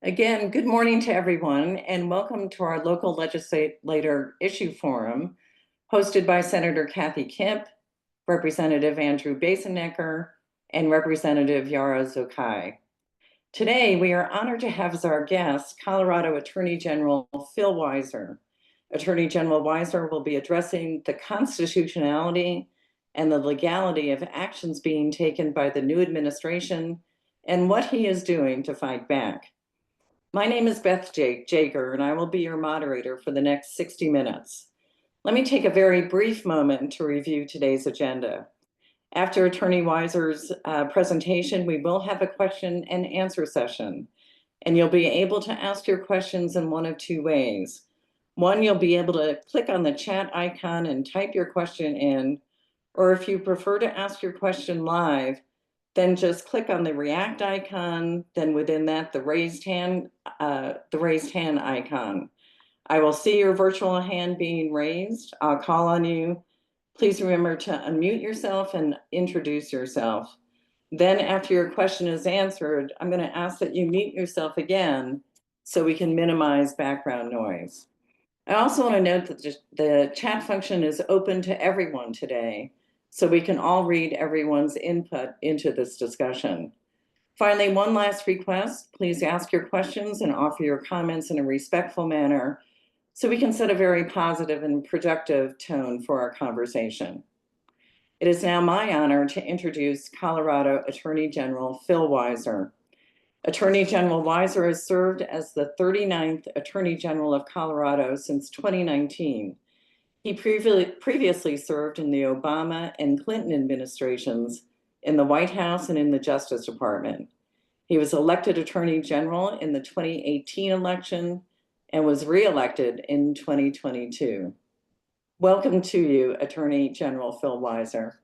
Again, good morning to everyone, and welcome to our local legislator issue forum, hosted by Senator Kathy Kemp, Representative Andrew Basenecker, and Representative Yara Zokai. Today, we are honored to have as our guest Colorado Attorney General Phil Weiser. Attorney General Weiser will be addressing the constitutionality and the legality of actions being taken by the new administration and what he is doing to fight back. My name is Beth Jager, and I will be your moderator for the next 60 minutes. Let me take a very brief moment to review today's agenda. After Attorney Weiser's presentation, we will have a question and answer session, and you'll be able to ask your questions in one of two ways. One, you'll be able to click on the chat icon and type your question in, or if you prefer to ask your question live, then just click on the react icon, then within that, the raised hand icon. I will see your virtual hand being raised. I'll call on you. Please remember to unmute yourself and introduce yourself. Then after your question is answered, I'm going to ask that you mute yourself again so we can minimize background noise. I also want to note that the chat function is open to everyone today, so we can all read everyone's input into this discussion. Finally, one last request, please ask your questions and offer your comments in a respectful manner so we can set a very positive and productive tone for our conversation. It is now my honor to introduce Colorado Attorney General Phil Weiser. Attorney General Weiser has served as the 39th Attorney General of Colorado since 2019. He previously served in the Obama and Clinton administrations in the White House and in the Justice Department. He was elected Attorney General in the 2018 election and was reelected in 2022. Welcome to you, Attorney General Phil Weiser.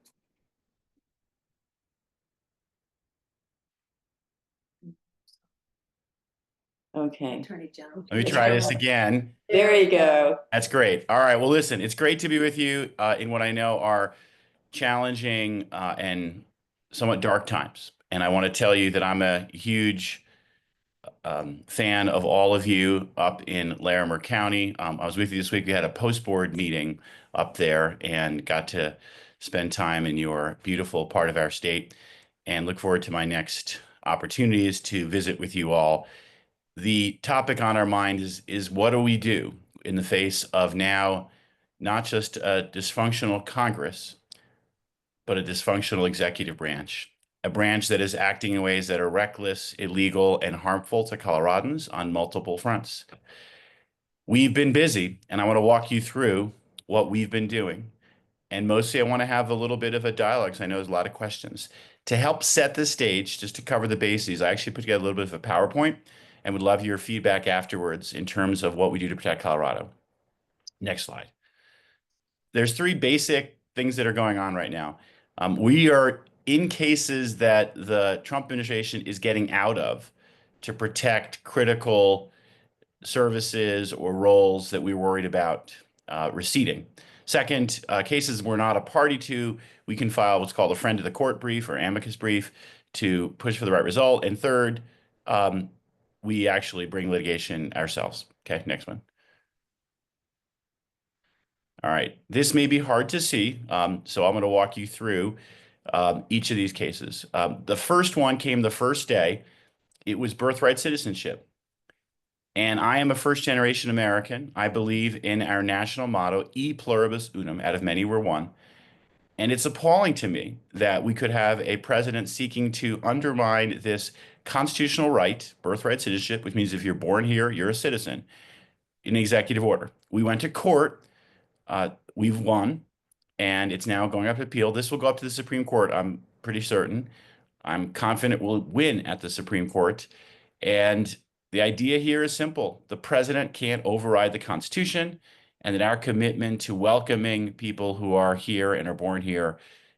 Okay. Attorney General. Let me try this again. There you go. That's great. All right. Well, listen, it's great to be with you in what I know are challenging and somewhat dark times. And I want to tell you that I'm a huge fan of all of you up in Larimer County. I was with you this week. We had a post-board meeting up there and got to spend time in your beautiful part of our state, and look forward to my next opportunities to visit with you all. The topic on our mind is what do we do in the face of now not just a dysfunctional Congress, but a dysfunctional executive branch, a branch that is acting in ways that are reckless, illegal, and harmful to Coloradans on multiple fronts. We've been busy, and I want to walk you through what we've been doing. And mostly I want to have a little bit of a dialogue, because I know there's a lot of questions. To help set the stage, just to cover the bases, I actually put together a little bit of a PowerPoint and would love your feedback afterwards in terms of what we do to protect Colorado. Next slide. There's three basic things that are going on right now. We are in cases that the Trump administration is getting out of to protect critical services or roles that we were worried about receding. Second, cases we're not a party to, we can file what's called a friend of the court brief or amicus brief to push for the right result. And third, we actually bring litigation ourselves. Okay, next one. All right, this may be hard to see, so I'm going to walk you through each of these cases. The first one came the first day. It was birthright citizenship. And I am a first-generation American. I believe in our national motto, e pluribus unum, out of many we're one. And it's appalling to me that we could have a president seeking to undermine this constitutional right, birthright citizenship, which means if you're born here, you're a citizen, in executive order. We went to court. We've won, and it's now going up to appeal. This will go up to the Supreme Court, I'm pretty certain. I'm confident we'll win at the Supreme Court. And the idea here is simple. The president can't override the Constitution, and that our commitment to welcoming people who are here and are born here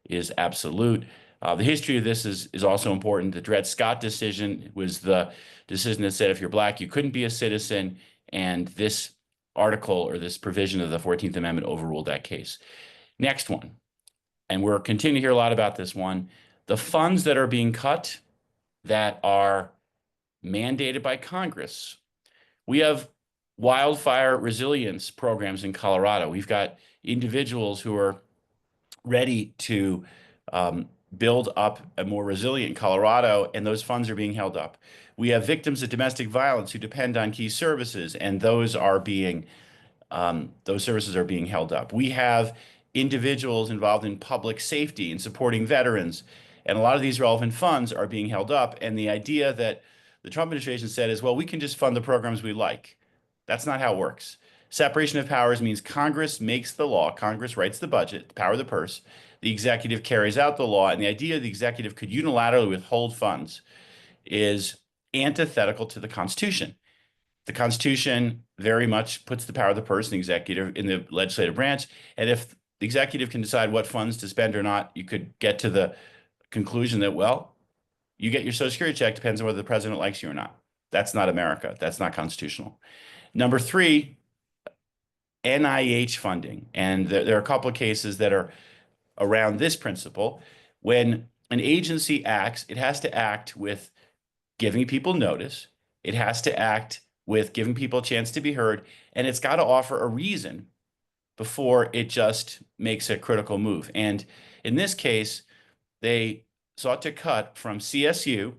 is absolute. The history of this is also important. The Dred Scott decision was the decision that said if you're Black, you couldn't be a citizen, and this article or this provision of the 14th Amendment overruled that case. Next one, and we're continuing to hear a lot about this one, the funds that are being cut that are mandated by Congress. We have wildfire resilience programs in Colorado. We've got individuals who are ready to build up a more resilient Colorado, and those funds are being held up. We have victims of domestic violence who depend on key services, and those services are being held up. We have individuals involved in public safety and supporting veterans, and a lot of these relevant funds are being held up. And the idea that the Trump administration said is, well, we can just fund the programs we like. That's not how it works. Separation of powers means Congress makes the law, Congress writes the budget, the power of the purse, the executive carries out the law, and the idea the executive could unilaterally withhold funds is antithetical to the Constitution. The Constitution very much puts the power of the purse in the executive, in the legislative branch. And if the executive can decide what funds to spend or not, you could get to the conclusion that, well, you get your Social Security check depends on whether the president likes you or not. That's not America. That's not constitutional. Number three, NIH funding. And there are a couple of cases that are around this principle. When an agency acts, it has to act with giving people notice. It has to act with giving people a chance to be heard, and it's got to offer a reason before it just makes a critical move. And in this case, they sought to cut from CU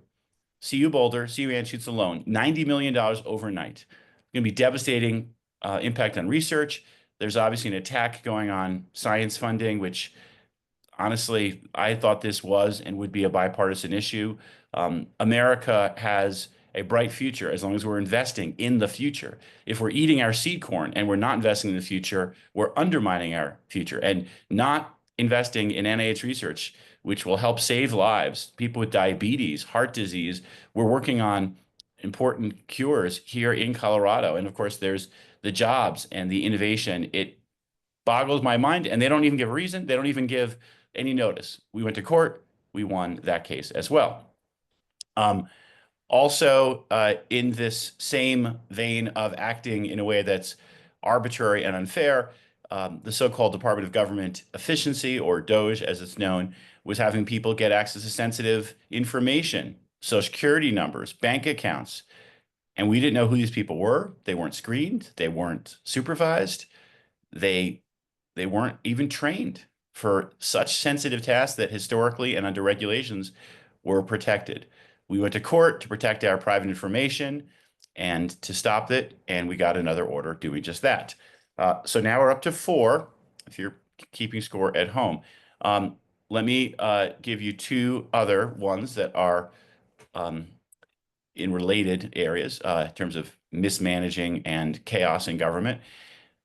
Boulder, CU Anschutz alone, $90 million overnight. It's going to be devastating impact on research. There's obviously an attack going on science funding, which honestly, I thought this was and would be a bipartisan issue. America has a bright future as long as we're investing in the future. If we're eating our seed corn and we're not investing in the future, we're undermining our future. And not investing in NIH research, which will help save lives, people with diabetes, heart disease. We're working on important cures here in Colorado. And of course, there's the jobs and the innovation. It boggles my mind, and they don't even give a reason. They don't even give any notice. We went to court. We won that case as well. Also, in this same vein of acting in a way that's arbitrary and unfair, the so-called Department of Government Efficiency, or DOGE as it's known, was having people get access to sensitive information, Social Security numbers, bank accounts. And we didn't know who these people were. They weren't screened. They weren't supervised. They weren't even trained for such sensitive tasks that historically and under regulations were protected. We went to court to protect our private information and to stop it, and we got another order doing just that. So now we're up to 4, if you're keeping score at home. Let me give you 2 other ones that are in related areas in terms of mismanaging and chaos in government.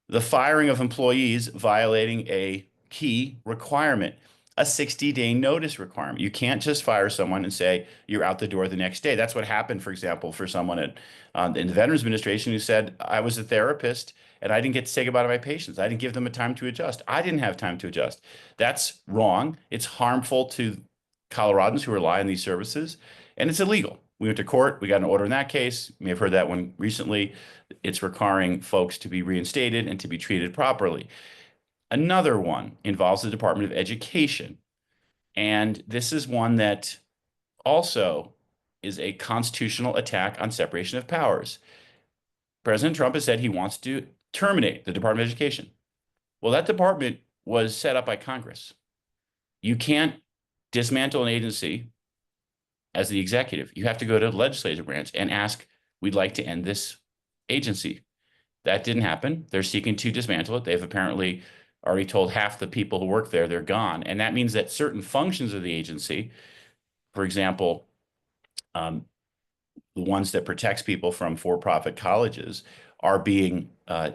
The firing of employees violating a key requirement, a 60-day notice requirement. You can't just fire someone and say you're out the door the next day. That's what happened, for example, for someone in the Veterans Administration who said, I was a therapist and I didn't get to say goodbye to my patients. I didn't give them a time to adjust. I didn't have time to adjust. That's wrong. It's harmful to Coloradans who rely on these services, and it's illegal. We went to court. We got an order in that case. You may have heard that one recently. It's requiring folks to be reinstated and to be treated properly. Another one involves the Department of Education. And this is one that also is a constitutional attack on separation of powers. President Trump has said he wants to terminate the Department of Education. Well, that department was set up by Congress. You can't dismantle an agency as the executive. You have to go to the legislative branch and ask, we'd like to end this agency. That didn't happen. They're seeking to dismantle it. They've apparently already told half the people who work there they're gone. And that means that certain functions of the agency, for example, the ones that protects people from for-profit colleges, are being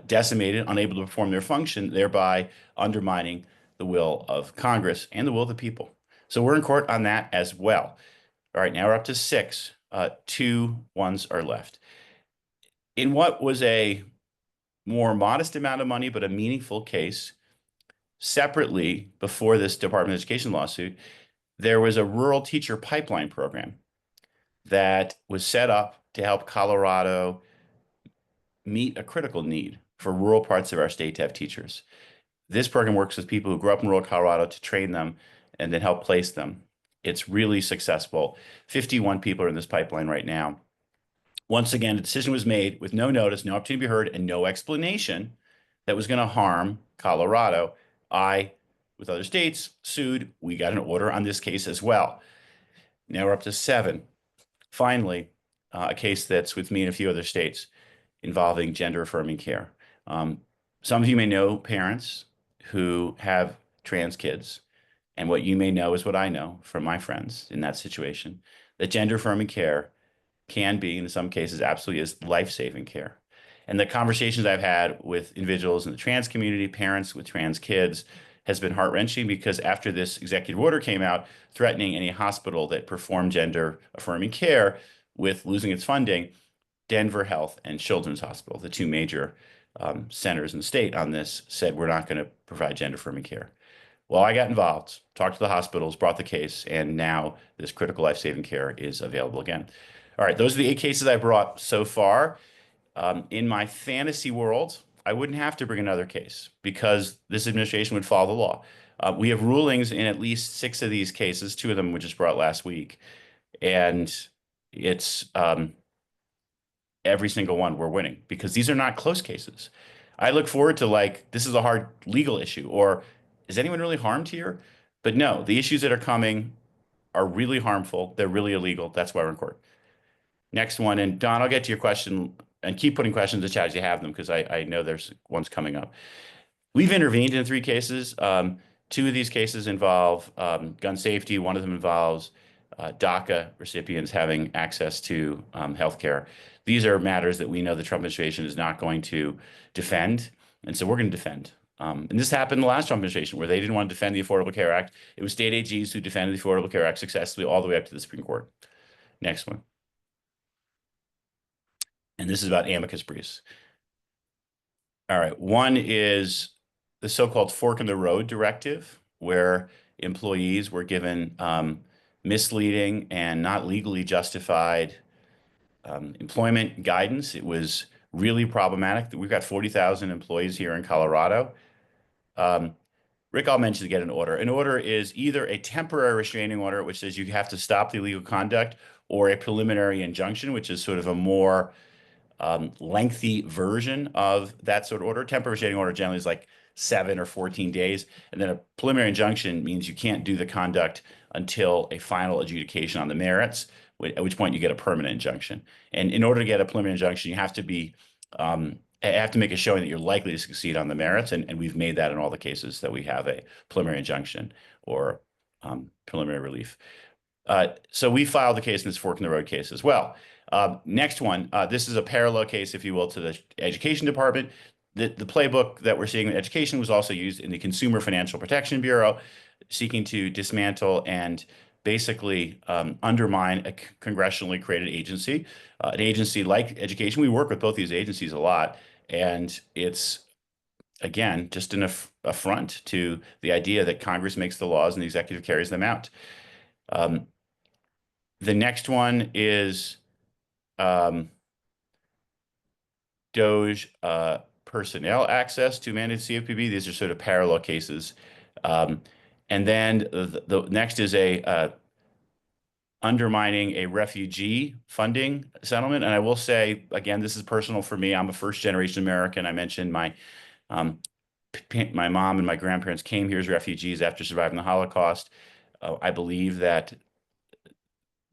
decimated, unable to perform their function, thereby undermining the will of Congress and the will of the people. So we're in court on that as well. All right, now we're up to 6. 2 ones are left. In what was a more modest amount of money, but a meaningful case, separately, before this Department of Education lawsuit, there was a rural teacher pipeline program that was set up to help Colorado meet a critical need for rural parts of our state to have teachers. This program works with people who grew up in rural Colorado to train them and then help place them. It's really successful. 51 people are in this pipeline right now. Once again, a decision was made with no notice, no opportunity to be heard, and no explanation that was going to harm Colorado. I, with other states, sued. We got an order on this case as well. Now we're up to 7. Finally, a case that's with me and a few other states involving gender affirming care. Some of you may know parents who have trans kids, and what you may know is what I know from my friends in that situation, that gender affirming care can be, in some cases, absolutely is life-saving care. And the conversations I've had with individuals in the trans community, parents with trans kids, has been heart-wrenching because after this executive order came out threatening any hospital that performed gender affirming care with losing its funding, Denver Health and Children's Hospital, the two major centers in the state on this, said we're not going to provide gender affirming care. Well, I got involved, talked to the hospitals, brought the case, and now this critical life-saving care is available again. All right, those are the 8 cases I brought so far. In my fantasy world, I wouldn't have to bring another case because this administration would follow the law. We have rulings in at least 6 of these cases. 2 of them we just brought last week, and it's every single one we're winning because these are not close cases. I look forward to like this is a hard legal issue, or is anyone really harmed here? But no, the issues that are coming are really harmful. They're really illegal. That's why we're in court. Next one, and Don, I'll get to your question and keep putting questions in the chat as you have them because I know there's ones coming up. We've intervened in 3 cases. 2 of these cases involve gun safety. One of them involves DACA recipients having access to healthcare. These are matters that we know the Trump administration is not going to defend, and so we're going to defend. And this happened in the last Trump administration where they didn't want to defend the Affordable Care Act. It was state AGs who defended the Affordable Care Act successfully all the way up to the Supreme Court. Next one. And this is about amicus briefs. All right. One is the so-called fork in the road directive, where employees were given misleading and not legally justified employment guidance. It was really problematic. We've got 40,000 employees here in Colorado. Rick, I'll mention to get an order. An order is either a temporary restraining order, which says you have to stop the illegal conduct, or a preliminary injunction, which is sort of a more lengthy version of that sort of order. Temporary restraining order generally is like 7 or 14 days. And then a preliminary injunction means you can't do the conduct until a final adjudication on the merits, at which point you get a permanent injunction. And in order to get a preliminary injunction, you have to be have to make a showing that you're likely to succeed on the merits. And we've made that in all the cases that we have a preliminary injunction or preliminary relief. So we filed the case in this fork in the road case as well. Next one, this is a parallel case, if you will, to the education department. The playbook that we're seeing in education was also used in the Consumer Financial Protection Bureau, seeking to dismantle and basically undermine a congressionally created agency. An agency like education, we work with both these agencies a lot, and it's, again, just an affront to the idea that Congress makes the laws and the executive carries them out. The next one is DOJ personnel access to managed CFPB. These are sort of parallel cases. And then the next is a undermining a refugee funding settlement. And I will say, again, this is personal for me. I'm a first-generation American. I mentioned my mom and my grandparents came here as refugees after surviving the Holocaust. I believe that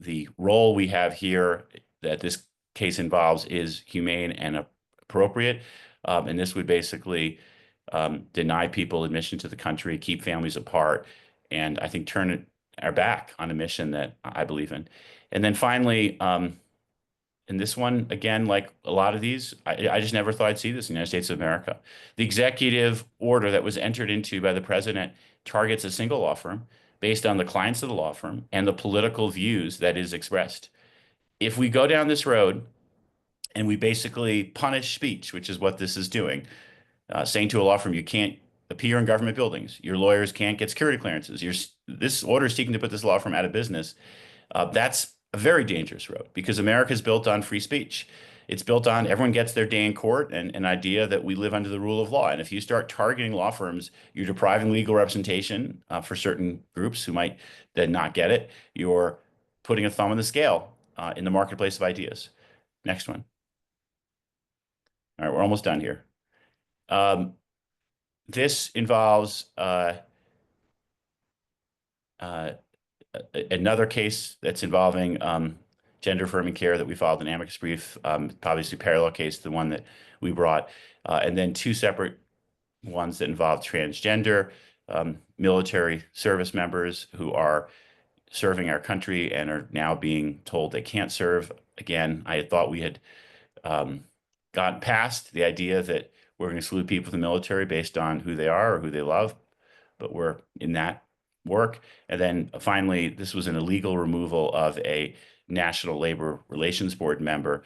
the role we have here that this case involves is humane and appropriate. And this would basically deny people admission to the country, keep families apart, and I think turn our back on a mission that I believe in. And then finally, in this one, again, like a lot of these, I just never thought I'd see this in the United States of America. The executive order that was entered into by the president targets a single law firm based on the clients of the law firm and the political views that is expressed. If we go down this road and we basically punish speech, which is what this is doing, saying to a law firm, you can't appear in government buildings, your lawyers can't get security clearances, this order is seeking to put this law firm out of business, that's a very dangerous road because America is built on free speech. It's built on everyone gets their day in court and an idea that we live under the rule of law. And if you start targeting law firms, you're depriving legal representation for certain groups who might then not get it. You're putting a thumb on the scale in the marketplace of ideas. Next one. All right, we're almost done here. This involves another case that's involving gender affirming care that we filed an amicus brief, obviously parallel case to the one that we brought, and then two separate ones that involve transgender military service members who are serving our country and are now being told they can't serve. Again, I had thought we had gotten past the idea that we're going to salute people in the military based on who they are or who they love, but we're in that work. And then finally, this was an illegal removal of a National Labor Relations Board member.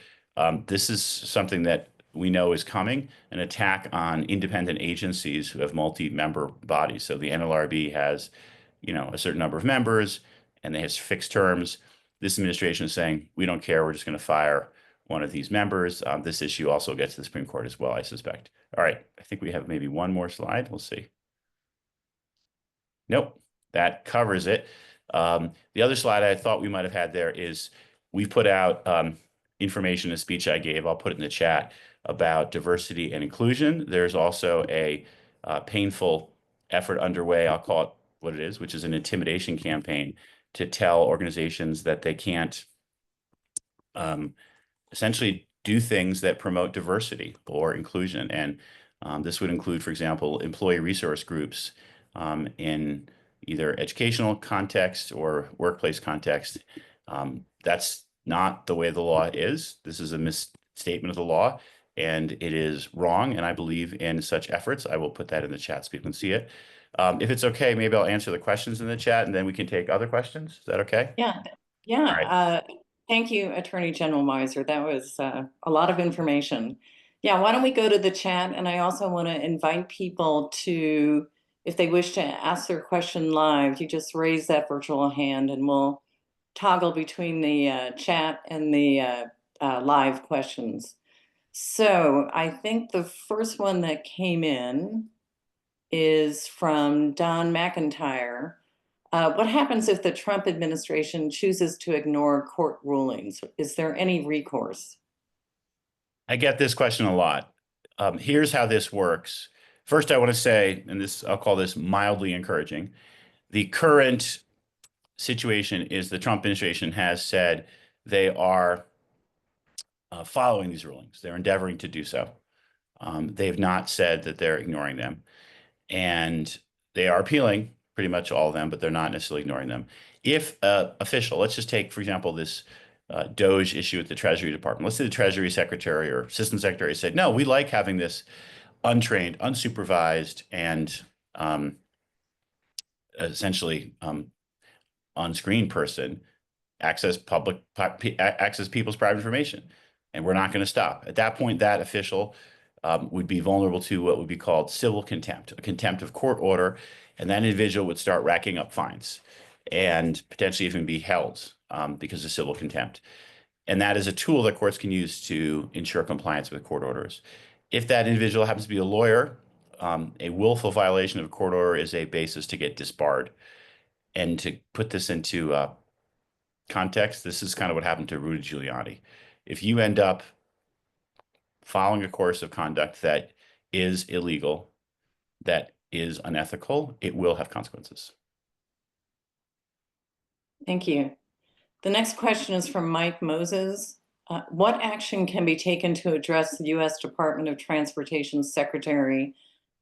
This is something that we know is coming, an attack on independent agencies who have multi-member bodies. So the NLRB has, a certain number of members, and they have fixed terms. This administration is saying, we don't care, we're just going to fire one of these members. This issue also gets to the Supreme Court as well, I suspect. All right, I think we have maybe one more slide. We'll see. Nope, that covers it. The other slide I thought we might have had there is we put out information, a speech I gave, I'll put it in the chat, about diversity and inclusion. There's also a painful effort underway, I'll call it what it is, which is an intimidation campaign to tell organizations that they can't essentially do things that promote diversity or inclusion. And this would include, for example, employee resource groups in either educational context or workplace context. That's not the way the law is. This is a misstatement of the law, and it is wrong. And I believe in such efforts. I will put that in the chat so people can see it. If it's okay, maybe I'll answer the questions in the chat, and then we can take other questions. Is that okay? Yeah, All right. thank you, Attorney General Weiser. That was a lot of information. Yeah, why don't we go to the chat? And I also want to invite people to, if they wish to ask their question live, you just raise that virtual hand and we'll toggle between the chat and the live questions. So I think the first one that came in is from Don McIntyre. What happens if the Trump administration chooses to ignore court rulings? Is there any recourse? I get this question a lot. Here's how this works. First, I want to say, and this I'll call this mildly encouraging. The current situation is the Trump administration has said they are following these rulings. They're endeavoring to do so. They've not said that they're ignoring them. And they are appealing pretty much all of them, but they're not necessarily ignoring them. If official, let's just take, for example, this Doge issue at the Treasury Department. Let's say the Treasury Secretary or Assistant Secretary said, no, we like having this untrained, unsupervised, and essentially on-screen person access people's private information, and we're not going to stop. At that point, that official would be vulnerable to what would be called civil contempt, a contempt of court order, and that individual would start racking up fines and potentially even be held because of civil contempt. And that is a tool that courts can use to ensure compliance with court orders. If that individual happens to be a lawyer, a willful violation of a court order is a basis to get disbarred. And to put this into context, this is kind of what happened to Rudy Giuliani. If you end up following a course of conduct that is illegal, that is unethical, it will have consequences. Thank you. The next question is from Mike Moses. What action can be taken to address the U.S. Department of Transportation Secretary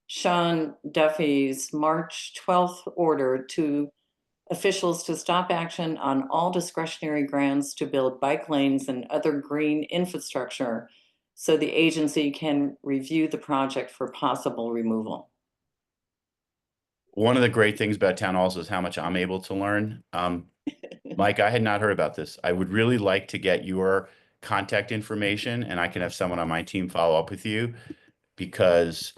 Sean Duffy's March 12th order to officials to stop action on all discretionary grants to build bike lanes and other green infrastructure so the agency can review the project for possible removal? One of the great things about town halls is how much I'm able to learn. Mike, I had not heard about this. I would really like to get your contact information, and I can have someone on my team follow up with you, because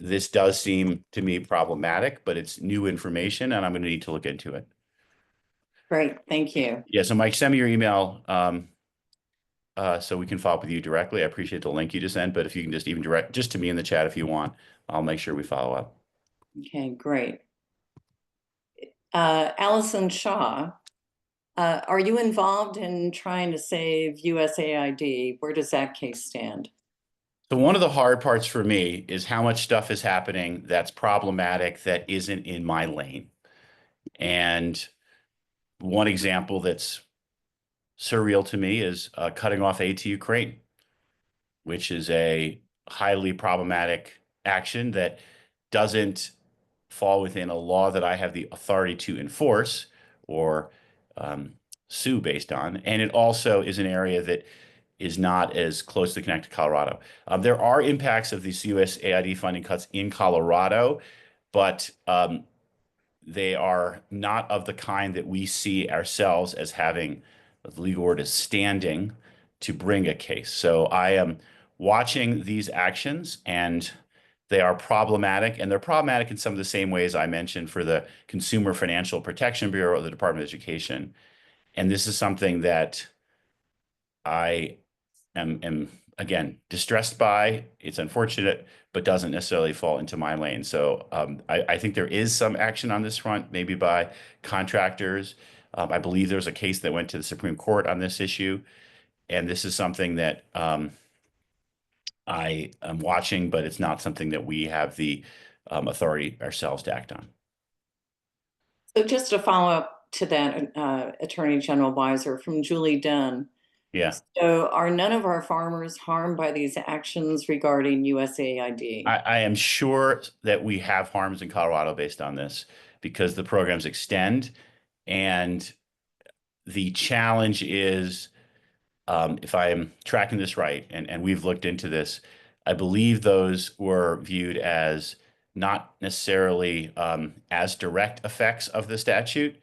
this does seem to me problematic, but it's new information and I'm going to need to look into it. Great, thank you. Yeah, so Mike, send me your email so we can follow up with you directly. I appreciate the link you just sent, but if you can just even direct just to me in the chat if you want, I'll make sure we follow up. Okay, great. Allison Shaw, Are you involved in trying to save USAID? Where does that case stand? So one of the hard parts for me is how much stuff is happening that's problematic that isn't in my lane. And one example that's surreal to me is cutting off aid to Ukraine, which is a highly problematic action that doesn't fall within a law that I have the authority to enforce or um, sue based on. And it also is an area that is not as closely connected to Colorado. There are impacts of these USAID funding cuts in Colorado, but they are not of the kind that we see ourselves as having the legal word is standing to bring a case. So I am watching these actions and they are problematic, and they're problematic in some of the same ways I mentioned for the Consumer Financial Protection Bureau or the Department of Education. And this is something that I am again distressed by. It's unfortunate, but doesn't necessarily fall into my lane. So I think there is some action on this front, maybe by contractors. I believe there's a case that went to the Supreme Court on this issue, and this is something that I am watching, but it's not something that we have the authority ourselves to act on. So just to follow up to that, Attorney General Weiser from Julie Dunn. Yeah. So are none of our farmers harmed by these actions regarding USAID? I am sure that we have harms in Colorado based on this because the programs extend. And the challenge is, if I am tracking this right, and we've looked into this, I believe those were viewed as not necessarily as direct effects of the statute.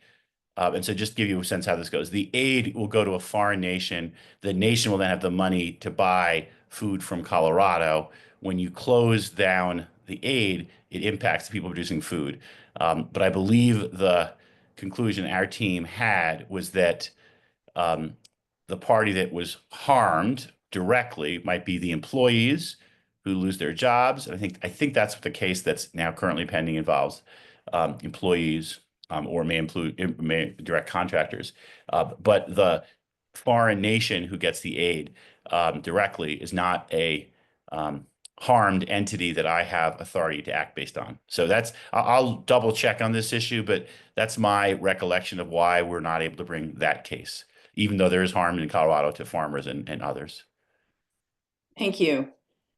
And so just to give you a sense how this goes, the aid will go to a foreign nation. The nation will then have the money to buy food from Colorado. When you close down the aid, it impacts the people producing food. But I believe the conclusion our team had was that um, the party that was harmed directly might be the employees who lose their jobs. And I think that's what the case that's now currently pending involves employees or may direct contractors. But the foreign nation who gets the aid directly is not a harmed entity that I have authority to act based on. So I'll double check on this issue, but that's my recollection of why we're not able to bring that case, even though there is harm in Colorado to farmers and others. Thank you.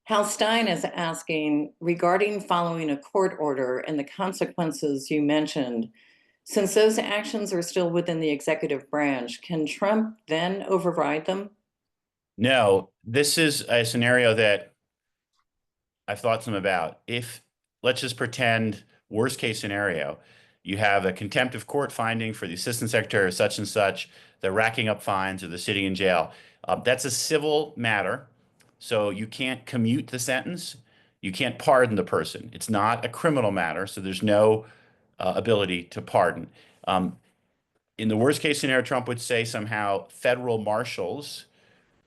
Hal Stein is asking regarding following a court order and the consequences you mentioned. Since those actions are still within the executive branch, can Trump then override them? No, this is a scenario that I've thought some about. If let's just pretend worst case scenario, you have a contempt of court finding for the assistant secretary of such and such, they're racking up fines or they're sitting in jail. That's a civil matter, so you can't commute the sentence. You can't pardon the person. It's not a criminal matter, so there's no ability to pardon. Um, in the worst case scenario, Trump would say somehow federal marshals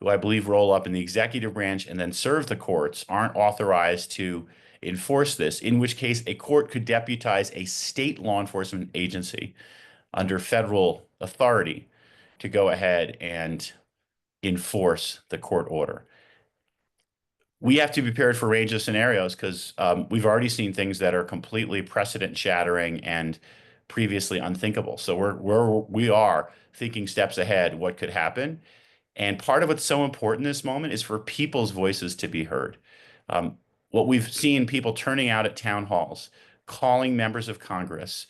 who I believe roll up in the executive branch and then serve the courts, aren't authorized to enforce this, in which case a court could deputize a state law enforcement agency under federal authority to go ahead and enforce the court order. We have to be prepared for a range of scenarios because we've already seen things that are completely precedent shattering and previously unthinkable. So we are thinking steps ahead what could happen. And part of what's so important in this moment is for people's voices to be heard. What we've seen people turning out at town halls, calling members of Congress,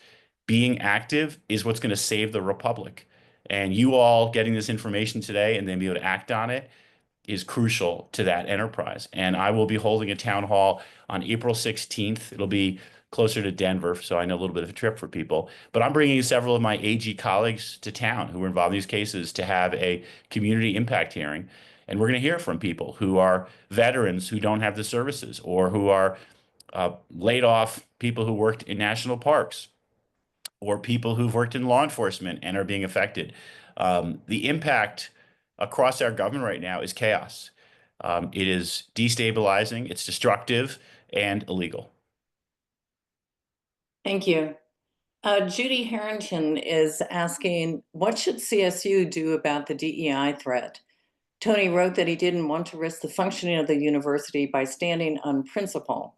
being active is what's going to save the republic. And you all getting this information today and then be able to act on it is crucial to that enterprise. And I will be holding a town hall on April 16th. It'll be closer to Denver, so I know a little bit of a trip for people. But I'm bringing several of my AG colleagues to town who were involved in these cases to have a community impact hearing. And we're going to hear from people who are veterans who don't have the services or who are laid off people who worked in national parks or people who've worked in law enforcement and are being affected. The impact across our government right now is chaos. It is destabilizing, it's destructive, and illegal. Thank you. Judy Harrington is asking, what should CSU do about the DEI threat? Tony wrote that he didn't want to risk the functioning of the university by standing on principle.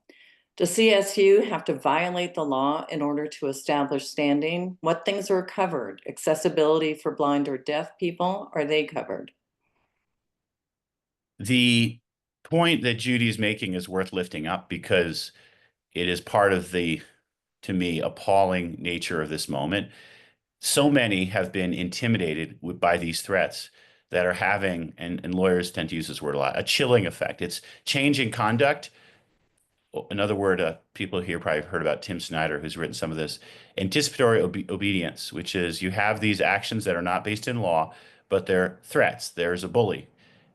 Does CSU have to violate the law in order to establish standing? What things are covered? Accessibility for blind or deaf people, are they covered? The point that Judy's making is worth lifting up because it is part of the, to me, appalling nature of this moment. So many have been intimidated by these threats that are having, and lawyers tend to use this word a lot, a chilling effect. It's changing conduct. Another word people here probably have heard about, Tim Snyder, who's written some of this, anticipatory obedience, which is you have these actions that are not based in law, but they're threats. There's a bully.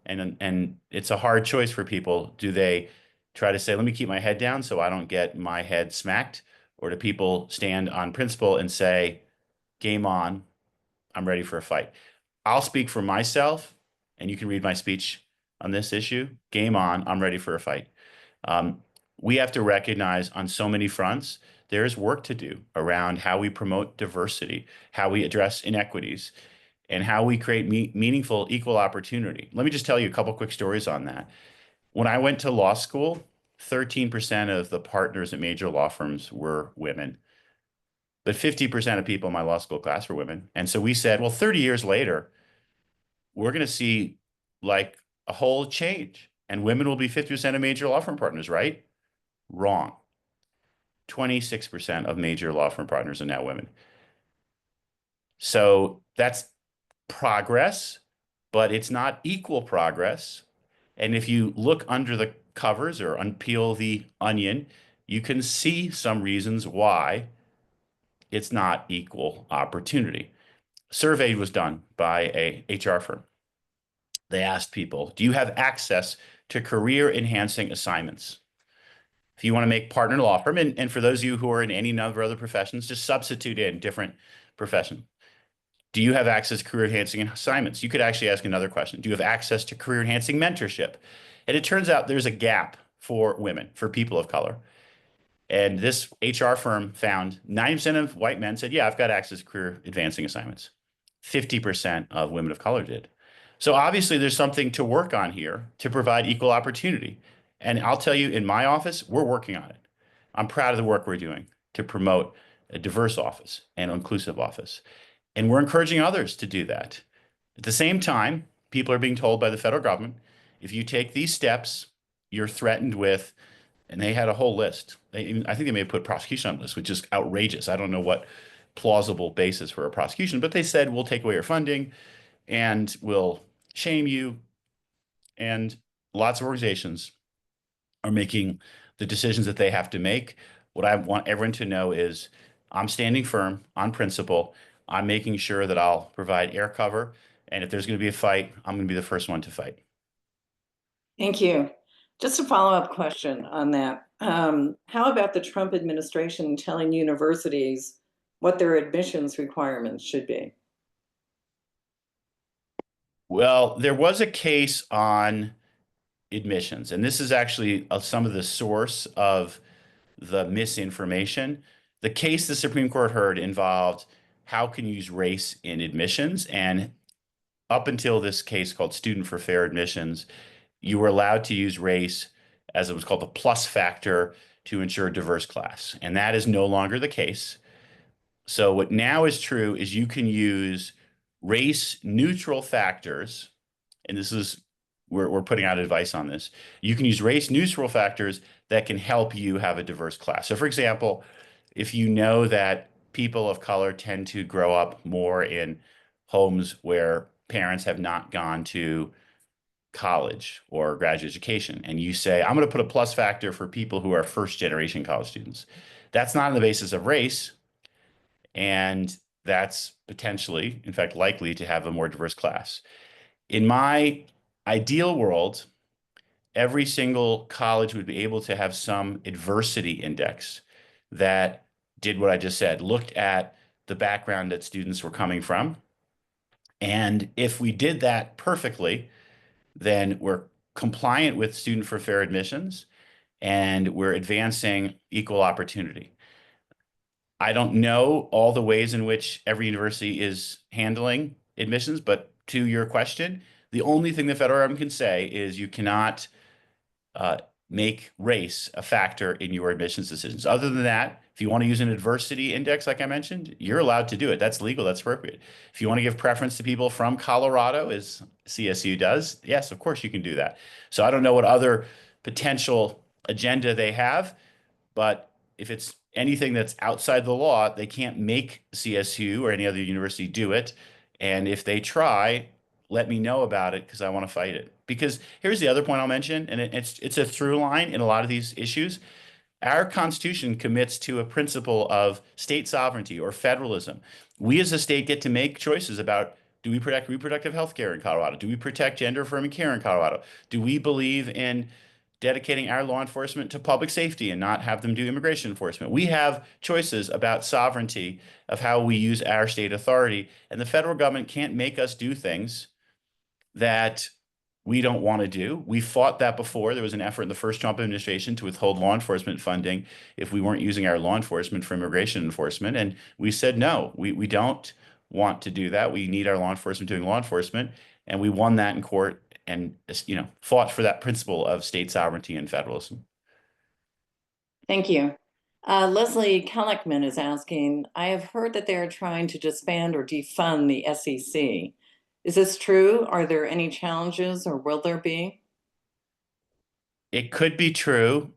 And it's a hard choice for people. Do they try to say, let me keep my head down so I don't get my head smacked? Or do people stand on principle and say, game on, I'm ready for a fight? I'll speak for myself, and you can read my speech on this issue. Game on, I'm ready for a fight. Um, we have to recognize on so many fronts, there's work to do around how we promote diversity, how we address inequities, and how we create meaningful equal opportunity. Let me just tell you a couple quick stories on that. When I went to law school, 13% of the partners at major law firms were women, but 50% of people in my law school class were women. And so we said, well, 30 years later, we're going to see like a whole change, and women will be 50% of major law firm partners, right? Wrong. 26% of major law firm partners are now women. So that's progress, but it's not equal progress. And if you look under the covers or unpeel the onion, you can see some reasons why it's not equal opportunity. A survey was done by a HR firm. They asked people, do you have access to career enhancing assignments? If you want to make partner in a law firm, and for those of you who are in any number of other professions, just substitute in different profession. Do you have access to career enhancing assignments? You could actually ask another question. Do you have access to career enhancing mentorship? And it turns out there's a gap for women, for people of color. And this HR firm found 90% of white men said, yeah, I've got access to career advancing assignments. 50% of women of color did. So obviously there's something to work on here to provide equal opportunity. And I'll tell you, in my office, we're working on it. I'm proud of the work we're doing to promote a diverse office and inclusive office. And we're encouraging others to do that. At the same time, people are being told by the federal government, if you take these steps, you're threatened with, and they had a whole list. I think they may have put prosecution on this, which is outrageous. I don't know what plausible basis for a prosecution, but they said, we'll take away your funding and we'll shame you. And lots of organizations are making the decisions that they have to make. What I want everyone to know is I'm standing firm on principle. I'm making sure that I'll provide air cover. And if there's going to be a fight, I'm going to be the first one to fight. Thank you. Just a follow-up question on that. How about the Trump administration telling universities what their admissions requirements should be? Well, there was a case on admissions, and this is actually some of the source of the misinformation. The case the Supreme Court heard involved how can you use race in admissions, and up until this case called Student for Fair Admissions, you were allowed to use race as it was called the plus factor to ensure a diverse class. And that is no longer the case. So what now is true is you can use race neutral factors, and this is we're putting out advice on this. You can use race neutral factors that can help you have a diverse class. So for example, if you know that people of color tend to grow up more in homes where parents have not gone to college or graduate education, and you say, I'm going to put a plus factor for people who are first generation college students. That's not on the basis of race. And that's potentially, in fact, likely to have a more diverse class. In my ideal world, every single college would be able to have some adversity index that did what I just said, looked at the background that students were coming from. And if we did that perfectly, then we're compliant with Student for Fair Admissions and we're advancing equal opportunity. I don't know all the ways in which every university is handling admissions, but to your question, the only thing the federal government can say is you cannot uh, make race a factor in your admissions decisions. Other than that, if you want to use an adversity index, like I mentioned, you're allowed to do it. That's legal. That's appropriate. If you want to give preference to people from Colorado, as CSU does, yes, of course you can do that. So I don't know what other potential agenda they have, but if it's anything that's outside the law, they can't make CSU or any other university do it. And if they try, let me know about it because I want to fight it. Because here's the other point I'll mention, and it's a through line in a lot of these issues. Our Constitution commits to a principle of state sovereignty or federalism. We as a state get to make choices about, do we protect reproductive health care in Colorado? Do we protect gender affirming care in Colorado? Do we believe in dedicating our law enforcement to public safety and not have them do immigration enforcement? We have choices about sovereignty of how we use our state authority, and the federal government can't make us do things that we don't want to do. We fought that before. There was an effort in the first Trump administration to withhold law enforcement funding if we weren't using our law enforcement for immigration enforcement. And we said, no, we don't want to do that. We need our law enforcement doing law enforcement. And we won that in court and, fought for that principle of state sovereignty and federalism. Thank you. Leslie Kellickman is asking, I have heard that they are trying to disband or defund the SEC. Is this true? Are there any challenges or will there be? It could be true.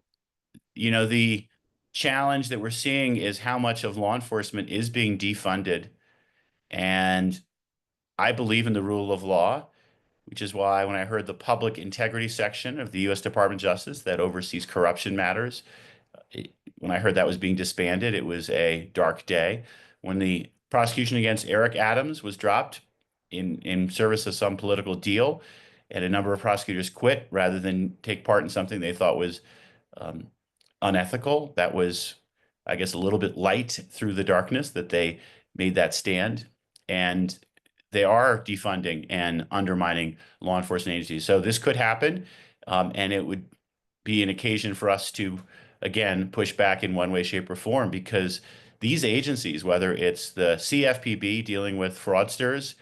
The challenge that we're seeing is how much of law enforcement is being defunded. And I believe in the rule of law, which is why when I heard the public integrity section of the U.S. Department of Justice that oversees corruption matters, when I heard that was being disbanded, it was a dark day. When the prosecution against Eric Adams was dropped in service of some political deal, and a number of prosecutors quit rather than take part in something they thought was um, unethical. That was, I guess, a little bit light through the darkness that they made that stand. And they are defunding and undermining law enforcement agencies. So this could happen, and it would be an occasion for us to, again, push back in one way, shape, or form, because these agencies, whether it's the CFPB dealing with fraudsters,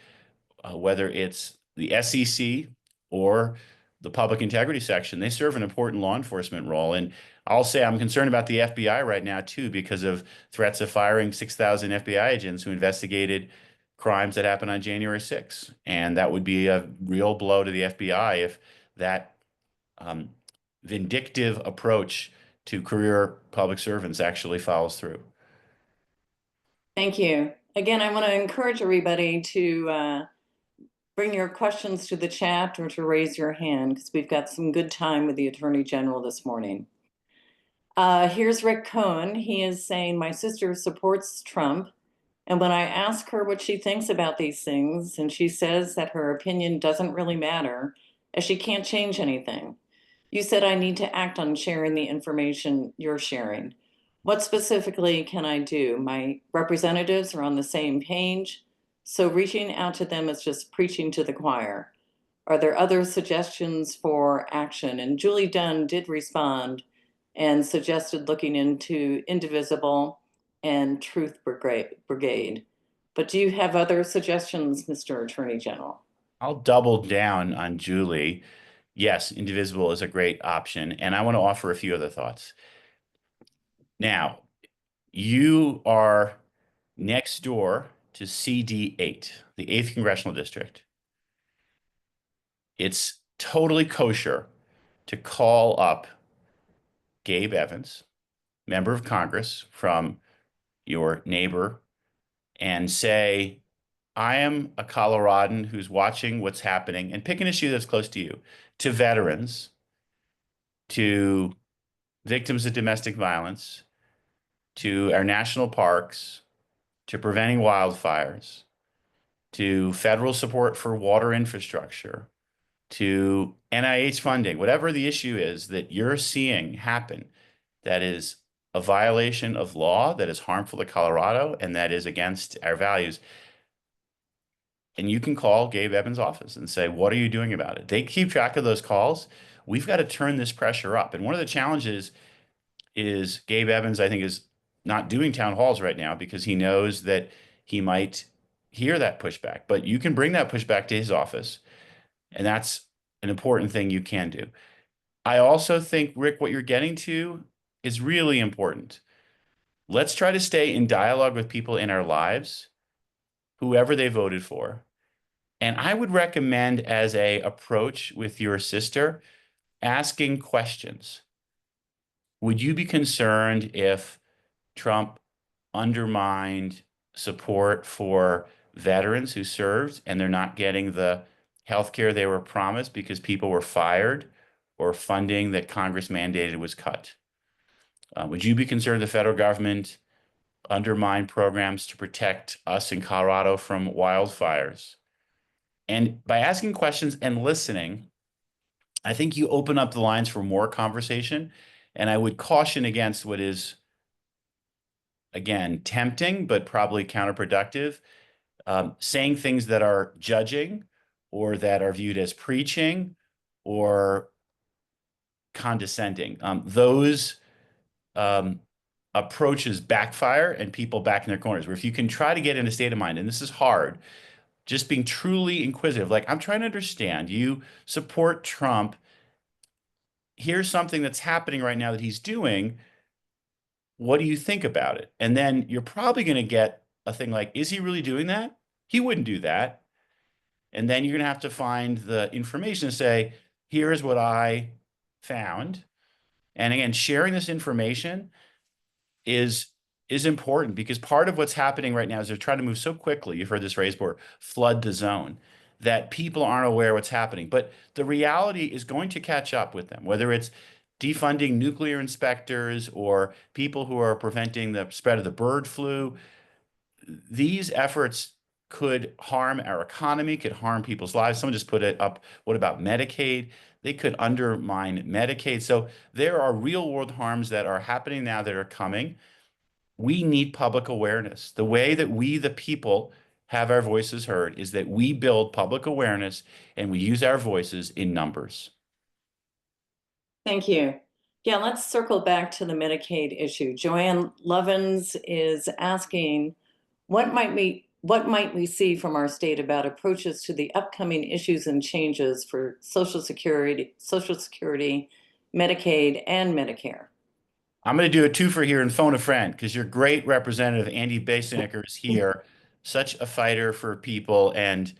whether it's the SEC or the public integrity section, they serve an important law enforcement role. And I'll say I'm concerned about the FBI right now, too, because of threats of firing 6,000 FBI agents who investigated crimes that happened on January 6th. And that would be a real blow to the FBI if that um, vindictive approach to career public servants actually follows through. Thank you. Again, I want to encourage everybody to bring your questions to the chat or to raise your hand because we've got some good time with the Attorney General this morning. Here's Rick Cohen. He is saying, my sister supports Trump. And when I ask her what she thinks about these things, and she says that her opinion doesn't really matter, as she can't change anything. You said I need to act on sharing the information you're sharing. What specifically can I do? My representatives are on the same page, so reaching out to them is just preaching to the choir. Are there other suggestions for action? And Julie Dunn did respond and suggested looking into Indivisible and Truth Brigade. But do you have other suggestions, Mr. Attorney General? I'll double down on Julie. Yes, Indivisible is a great option. And I want to offer a few other thoughts. Now, you are next door to CD8, the 8th Congressional District. It's totally kosher to call up Gabe Evans, member of Congress from your neighbor, and say, I am a Coloradan who's watching what's happening, and pick an issue that's close to you, to veterans, to victims of domestic violence, to our national parks, to preventing wildfires, to federal support for water infrastructure, to NIH funding, whatever the issue is that you're seeing happen that is a violation of law, that is harmful to Colorado, and that is against our values. And you can call Gabe Evans' office and say, what are you doing about it? They keep track of those calls. We've got to turn this pressure up. And one of the challenges is Gabe Evans, I think, is not doing town halls right now because he knows that he might hear that pushback. But you can bring that pushback to his office, and that's an important thing you can do. I also think, Rick, what you're getting to is really important. Let's try to stay in dialogue with people in our lives, whoever they voted for. And I would recommend as a approach with your sister, asking questions. Would you be concerned if Trump undermined support for veterans who served and they're not getting the health care they were promised because people were fired or funding that Congress mandated was cut? Would you be concerned the federal government undermined programs to protect us in Colorado from wildfires? And by asking questions and listening, I think you open up the lines for more conversation. And I would caution against what is, again, tempting, but probably counterproductive, saying things that are judging or that are viewed as preaching or condescending. Those approaches backfire and people back in their corners. Where if you can try to get in a state of mind, and this is hard, just being truly inquisitive, like, I'm trying to understand, you support Trump. Here's something that's happening right now that he's doing. What do you think about it? And then you're probably going to get a thing like, is he really doing that? He wouldn't do that. And then you're going to have to find the information and say, here's what I found. And again, sharing this information is important because part of what's happening right now is they're trying to move so quickly. You've heard this phrase before, flood the zone, that people aren't aware what's happening. But the reality is going to catch up with them, whether it's defunding nuclear inspectors or people who are preventing the spread of the bird flu. These efforts could harm our economy, could harm people's lives. Someone just put it up. What about Medicaid? They could undermine Medicaid. So there are real world harms that are happening now that are coming. We need public awareness. The way that we, the people, have our voices heard is that we build public awareness and we use our voices in numbers. Thank you. Yeah, let's circle back to the Medicaid issue. Joanne Lovins is asking, what might we see from our state about approaches to the upcoming issues and changes for Social Security, Medicaid, and Medicare? I'm going to do a twofer here and phone a friend because your great representative, Andy Basinicker, is here, such a fighter for people. And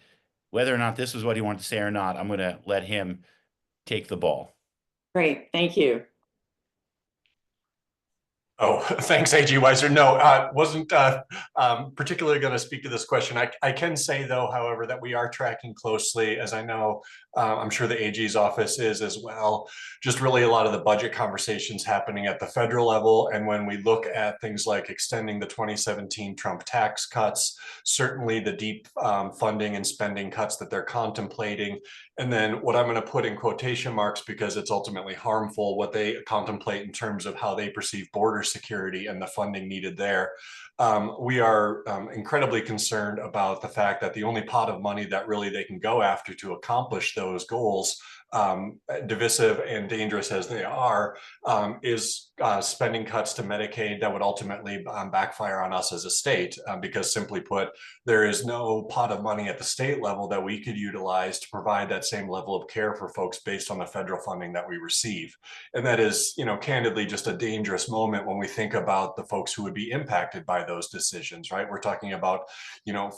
whether or not this was what he wanted to say or not, I'm going to let him take the ball. Great, thank you. Oh, thanks, AG Weiser. No, wasn't particularly going to speak to this question. I can say, though, however, that we are tracking closely, as I know, I'm sure the AG's office is as well, just really a lot of the budget conversations happening at the federal level. And when we look at things like extending the 2017 Trump tax cuts, certainly the deep funding and spending cuts that they're contemplating, and then what I'm going to put in quotation marks because it's ultimately harmful, what they contemplate in terms of how they perceive border security and the funding needed there. We are incredibly concerned about the fact that the only pot of money that really they can go after to accomplish those goals, divisive and dangerous as they are, is spending cuts to Medicaid that would ultimately backfire on us as a state, because simply put, there is no pot of money at the state level that we could utilize to provide that same level of care for folks based on the federal funding that we receive. And that is, candidly just a dangerous moment when we think about the folks who would be impacted by those decisions, right? We're talking about,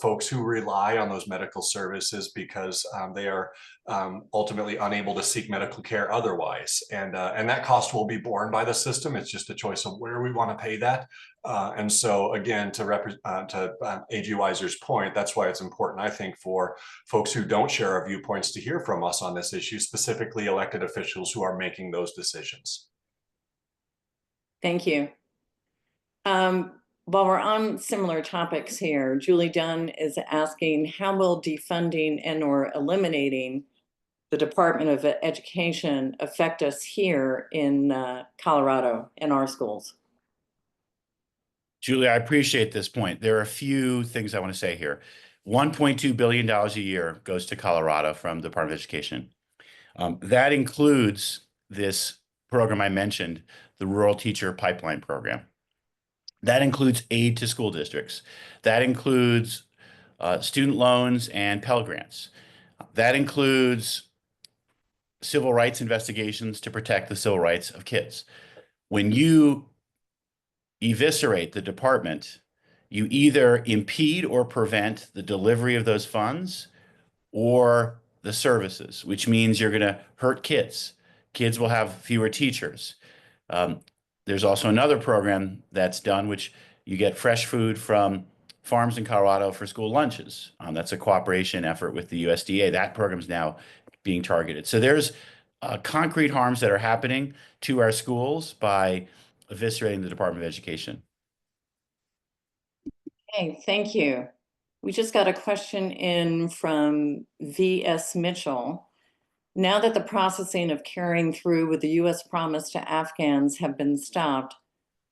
folks who rely on those medical services because they are ultimately unable to seek medical care otherwise. And that cost will be borne by the system. It's just a choice of where we want to pay that. And so again, to A.G. Weiser's point, that's why it's important, I think, for folks who don't share our viewpoints to hear from us on this issue, specifically elected officials who are making those decisions. Thank you. While we're on similar topics here, Julie Dunn is asking, how will defunding and or eliminating the Department of Education affect us here in Colorado in our schools? Julie, I appreciate this point. There are a few things I want to say here. $1.2 billion a year goes to Colorado from the Department of Education. That includes this program I mentioned, the Rural Teacher Pipeline Program. That includes aid to school districts. That includes student loans and Pell Grants. That includes civil rights investigations to protect the civil rights of kids. When you eviscerate the department, you either impede or prevent the delivery of those funds or the services, which means you're going to hurt kids. Kids will have fewer teachers. Um, there's also another program that's done, which you get fresh food from farms in Colorado for school lunches. That's a cooperation effort with the USDA. That program is now being targeted. So there's concrete harms that are happening to our schools by eviscerating the Department of Education. Okay, thank you. We just got a question in from V.S. Mitchell. Now that the processing of carrying through with the U.S. promise to Afghans have been stopped,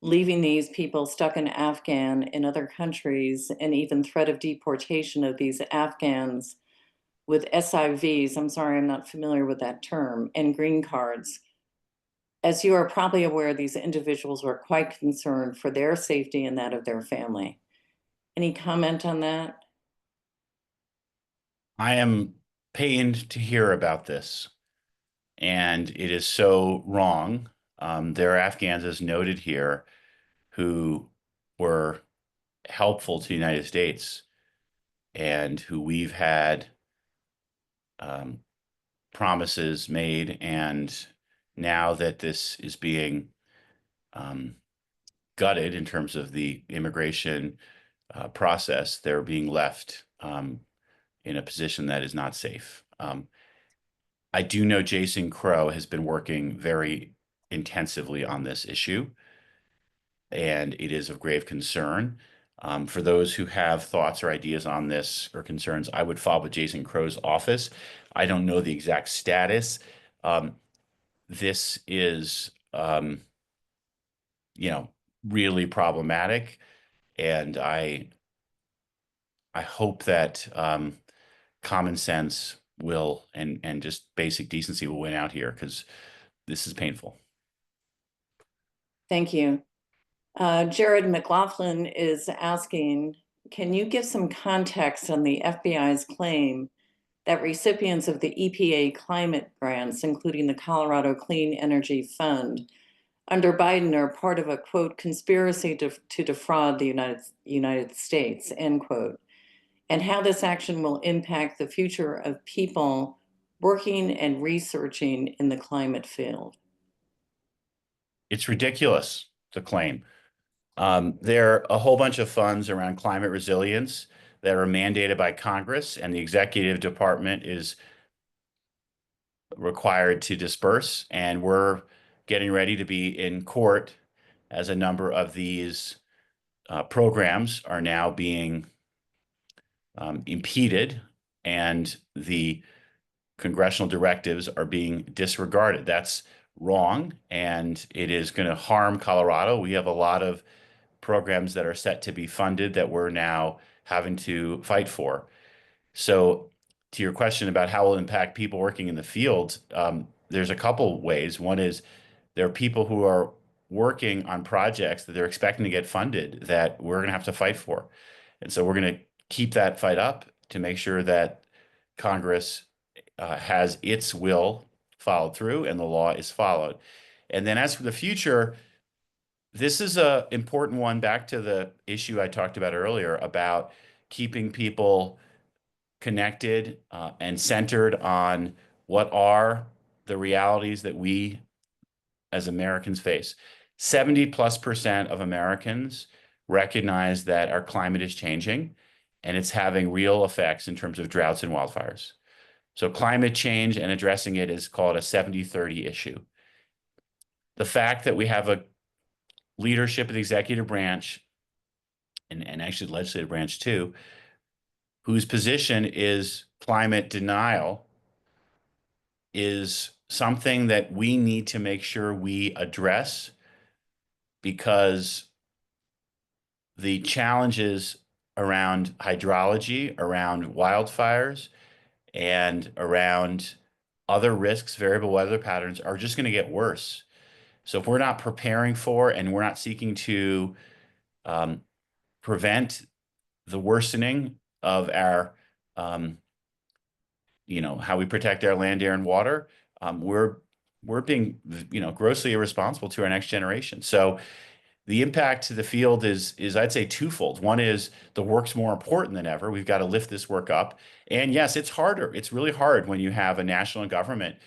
leaving these people stuck in Afghan in other countries, and even threat of deportation of these Afghans with SIVs, I'm sorry, I'm not familiar with that term, and green cards. As you are probably aware, these individuals were quite concerned for their safety and that of their family. Any comment on that? I am pained to hear about this, and it is so wrong. There are Afghans, as noted here, who were helpful to the United States and who we've had promises made. And now that this is being gutted in terms of the immigration process, they're being left in a position that is not safe. I do know Jason Crow has been working very intensively on this issue, and it is of grave concern. For those who have thoughts or ideas on this or concerns, I would follow with Jason Crow's office. I don't know the exact status. This is, really problematic, and I hope that common sense will and just basic decency will win out here, because this is painful. Thank you. Jared McLaughlin is asking, can you give some context on the FBI's claim that recipients of the EPA climate grants, including the Colorado Clean Energy Fund, under Biden are part of a, quote, conspiracy to defraud the United States, end quote, and how this action will impact the future of people working and researching in the climate field? It's ridiculous to claim. There are a whole bunch of funds around climate resilience that are mandated by Congress, and the executive department is required to disperse. And we're getting ready to be in court as a number of these programs are now being impeded, and the congressional directives are being disregarded. That's wrong, and it is going to harm Colorado. We have a lot of programs that are set to be funded that we're now having to fight for. So to your question about how it will impact people working in the field, there's a couple ways. One is there are people who are working on projects that they're expecting to get funded that we're going to have to fight for. And so we're going to keep that fight up to make sure that Congress has its will followed through and the law is followed. And then as for the future, this is a important one, back to the issue I talked about earlier about keeping people connected and centered on what are the realities that we as Americans face. 70+% of Americans recognize that our climate is changing and it's having real effects in terms of droughts and wildfires. So climate change and addressing it is called a 70-30 issue. The fact that we have a leadership of the executive branch and actually the legislative branch too, whose position is climate denial, is something that we need to make sure we address, because the challenges around hydrology, around wildfires, and around other risks, variable weather patterns, are just going to get worse. So if we're not preparing for and we're not seeking to prevent the worsening of our, how we protect our land, air, and water, we're being, grossly irresponsible to our next generation. So the impact to the field is I'd say twofold. One is the work's more important than ever. We've got to lift this work up. And yes, it's harder. It's really hard when you have a national government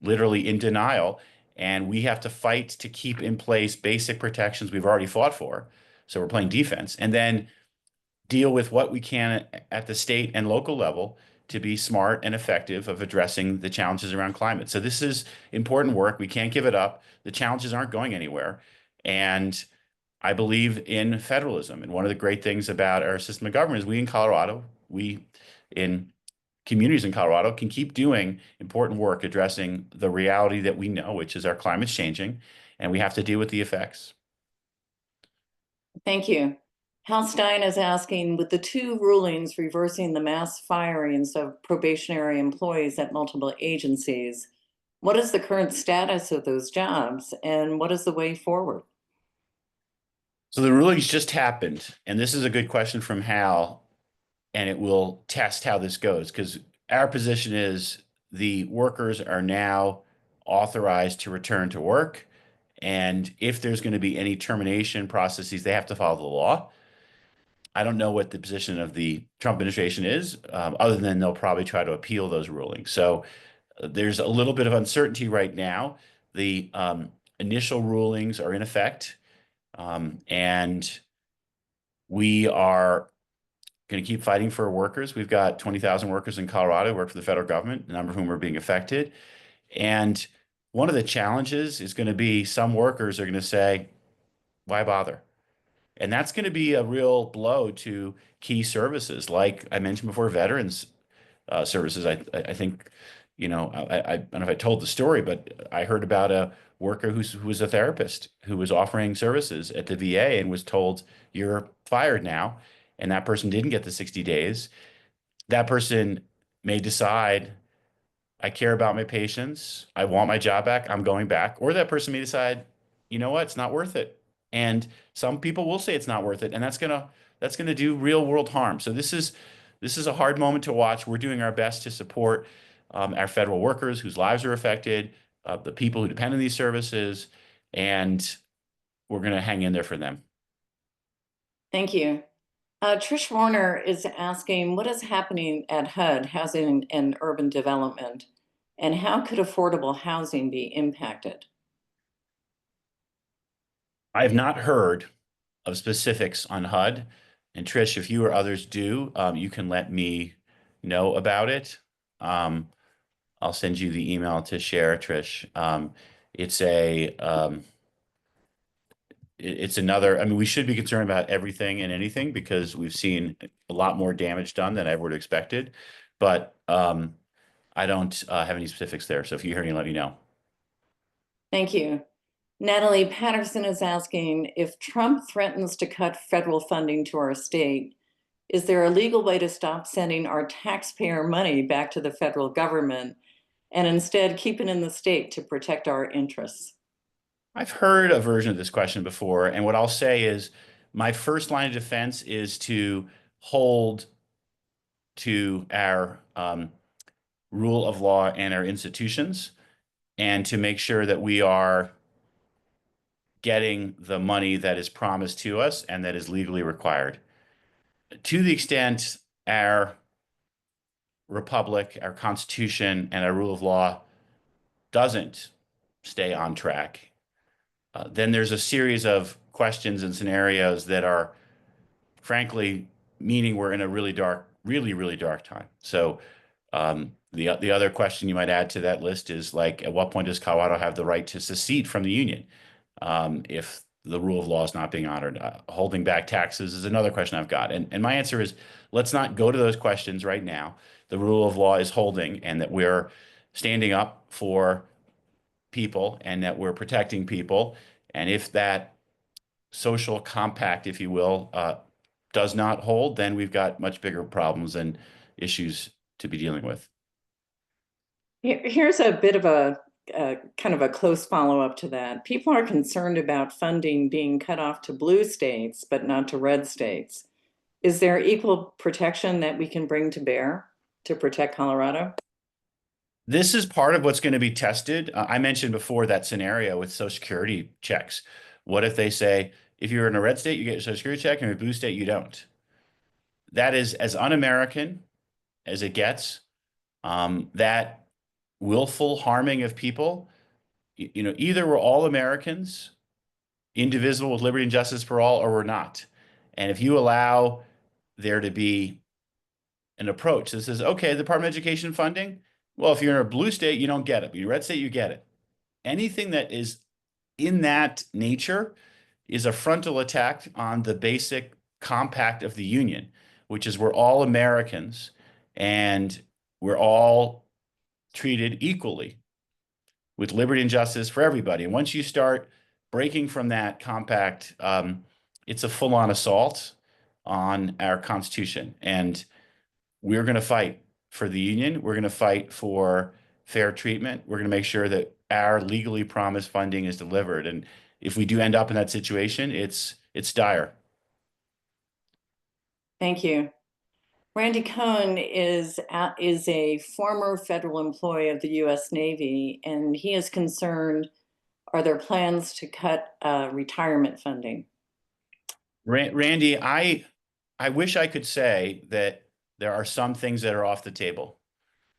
literally in denial, and we have to fight to keep in place basic protections we've already fought for. So we're playing defense, and then deal with what we can at the state and local level to be smart and effective of addressing the challenges around climate. So this is important work. We can't give it up. The challenges aren't going anywhere. And I believe in federalism. And one of the great things about our system of government is we in Colorado, we in communities in Colorado can keep doing important work addressing the reality that we know, which is our climate's changing, and we have to deal with the effects. Thank you. Hal Stein is asking, with the 2 rulings reversing the mass firings of probationary employees at multiple agencies, what is the current status of those jobs and what is the way forward? So the rulings just happened, and this is a good question from Hal, and it will test how this goes, because our position is the workers are now authorized to return to work. And if there's going to be any termination processes, they have to follow the law. I don't know what the position of the Trump administration is, other than they'll probably try to appeal those rulings. So there's a little bit of uncertainty right now. The initial rulings are in effect, and we are going to keep fighting for workers. We've got 20,000 workers in Colorado who work for the federal government, a number of whom are being affected. And one of the challenges is going to be some workers are going to say, why bother? And that's going to be a real blow to key services, like I mentioned before, veterans services. I think, I don't know if I told the story, but I heard about a worker who was a therapist who was offering services at the VA and was told, you're fired now. And that person didn't get the 60 days. That person may decide, I care about my patients. I want my job back. I'm going back. Or that person may decide, you know what? It's not worth it. And some people will say it's not worth it, and that's gonna do real world harm. So this is a hard moment to watch. We're doing our best to support our federal workers whose lives are affected, the people who depend on these services, and we're going to hang in there for them. Thank you. Trish Warner is asking, what is happening at HUD, Housing and Urban Development, and how could affordable housing be impacted? I have not heard of specifics on HUD. And Trish, if you or others do, you can let me know about it. I'll send you the email to share, Trish. It's another, we should be concerned about everything and anything because we've seen a lot more damage done than I would have expected. But I don't have any specifics there. So if you hear any, let me know. Thank you. Natalie Patterson is asking, if Trump threatens to cut federal funding to our state, is there a legal way to stop sending our taxpayer money back to the federal government and instead keep it in the state to protect our interests? I've heard a version of this question before, and what I'll say is my first line of defense is to hold to our rule of law and our institutions, and to make sure that we are getting the money that is promised to us and that is legally required. To the extent our republic, our constitution, and our rule of law doesn't stay on track, then there's a series of questions and scenarios that are, frankly, meaning we're in a really dark, really dark time. So the other question you might add to that list is, like, at what point does Colorado have the right to secede from the union if the rule of law is not being honored? Holding back taxes is another question I've got. And my answer is, let's not go to those questions right now. The rule of law is holding, and that we're standing up for people and that we're protecting people. And if that social compact, if you will, does not hold, then we've got much bigger problems and issues to be dealing with. Here's a bit of a kind of a close follow-up to that. People are concerned about funding being cut off to blue states, but not to red states. Is there equal protection that we can bring to bear to protect Colorado? This is part of what's going to be tested. I mentioned before that scenario with Social Security checks. What if they say, if you're in a red state, you get a Social Security check, and in a blue state, you don't? That is as un-American as it gets. That willful harming of people, either we're all Americans, indivisible with liberty and justice for all, or we're not. And if you allow there to be an approach that says, okay, the Department of Education funding, well, if you're in a blue state, you don't get it. But you're a red state, you get it. Anything that is in that nature is a frontal attack on the basic compact of the Union, which is we're all Americans and we're all treated equally with liberty and justice for everybody. And once you start breaking from that compact, it's a full-on assault on our Constitution. And we're going to fight for the Union. We're going to fight for fair treatment. We're going to make sure that our legally promised funding is delivered. And if we do end up in that situation, it's dire. Thank you. Randy Cohen is a former federal employee of the U.S. Navy, and he is concerned, are there plans to cut retirement funding? Randy, I wish I could say that there are some things that are off the table,